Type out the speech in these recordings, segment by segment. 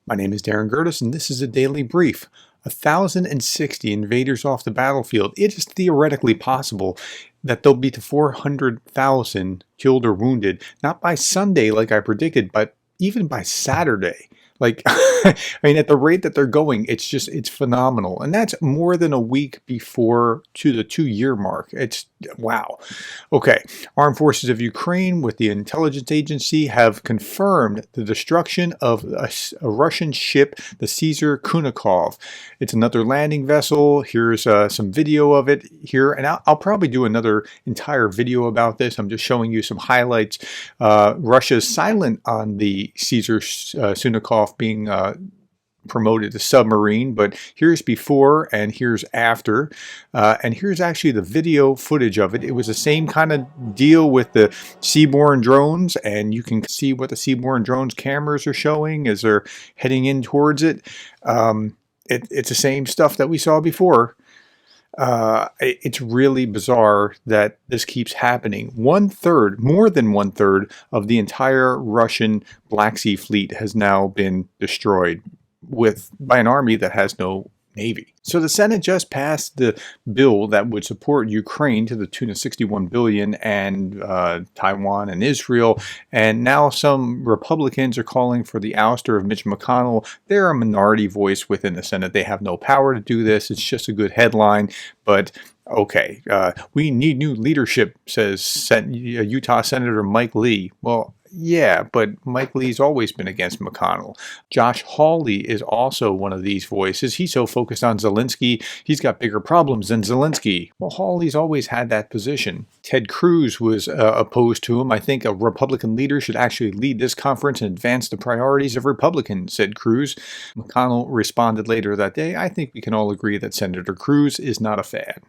My name is Darren Gerdes, and this is a daily brief. 1,060 invaders off the battlefield. It is theoretically possible that there'll be to 400,000 killed or wounded, not by Sunday like I predicted, but even by Saturday. Like, I mean, at the rate that they're going, it's phenomenal. And that's more than a week before to the 2-year mark. It's wow. Okay. Armed Forces of Ukraine with the intelligence agency have confirmed the destruction of a Russian ship, the Caesar Kunikov. It's another landing vessel. Here's some video of it here. And I'll probably do another entire video about this. I'm just showing you some highlights. Russia's silent on the Caesar Kunikov being promoted to submarine, but here's before and here's after, and here's actually the video footage of it. It was the same kind of deal with the seaborne drones, and you can see what the seaborne drones cameras are showing as they're heading in towards it. It's the same stuff that we saw before. It's really bizarre that this keeps happening. More than one third of the entire Russian Black Sea fleet has now been destroyed by an army that has no navy. So the Senate just passed the bill that would support Ukraine to the tune of $61 billion and Taiwan and Israel. And now some Republicans are calling for the ouster of Mitch McConnell. They're a minority voice within the Senate. They have no power to do this. It's just a good headline. But okay, we need new leadership, says Utah Senator Mike Lee. Well, yeah, but Mike Lee's always been against McConnell. Josh Hawley is also one of these voices. He's so focused on Zelensky, he's got bigger problems than Zelensky. Well, Hawley's always had that position. Ted Cruz was opposed to him. I think a Republican leader should actually lead this conference and advance the priorities of Republicans, said Cruz. McConnell responded later that day, I think we can all agree that Senator Cruz is not a fan.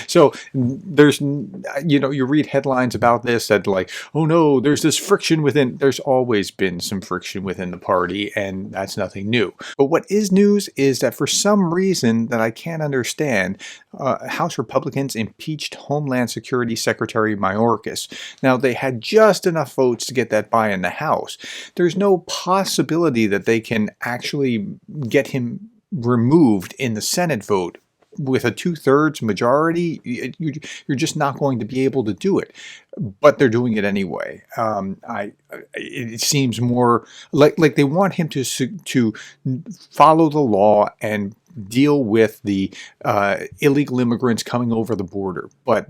So there's, you read headlines about this that like, oh no, there's this friction within. There's always been some friction within the party, and that's nothing new. But what is news is that for some reason that I can't understand, House Republicans impeached Homeland Security Secretary Mayorkas. Now, they had just enough votes to get that by in the House. There's no possibility that they can actually get him removed in the Senate vote. With a 2/3 majority, you're just not going to be able to do it. But they're doing it anyway. It seems more like they want him to follow the law and deal with the illegal immigrants coming over the border. But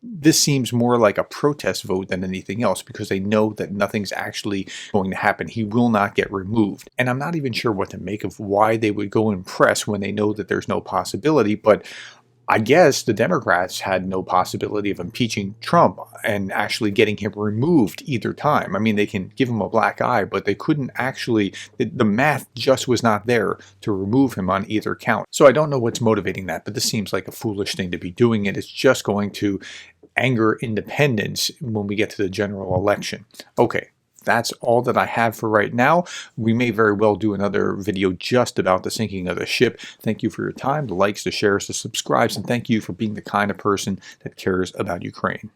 this seems more like a protest vote than anything else because they know that nothing's actually going to happen. He will not get removed. And I'm not even sure what to make of why they would go and press when they know that there's no possibility. But I guess the Democrats had no possibility of impeaching Trump and actually getting him removed either time. I mean, they can give him a black eye, but they couldn't actually, the math just was not there to remove him on either count. So I don't know what's motivating that, but this seems like a foolish thing to be doing. It's just going to anger independents when we get to the general election. Okay. That's all that I have for right now. We may very well do another video just about the sinking of the ship. Thank you for your time, the likes, the shares, the subscribes, and thank you for being the kind of person that cares about Ukraine.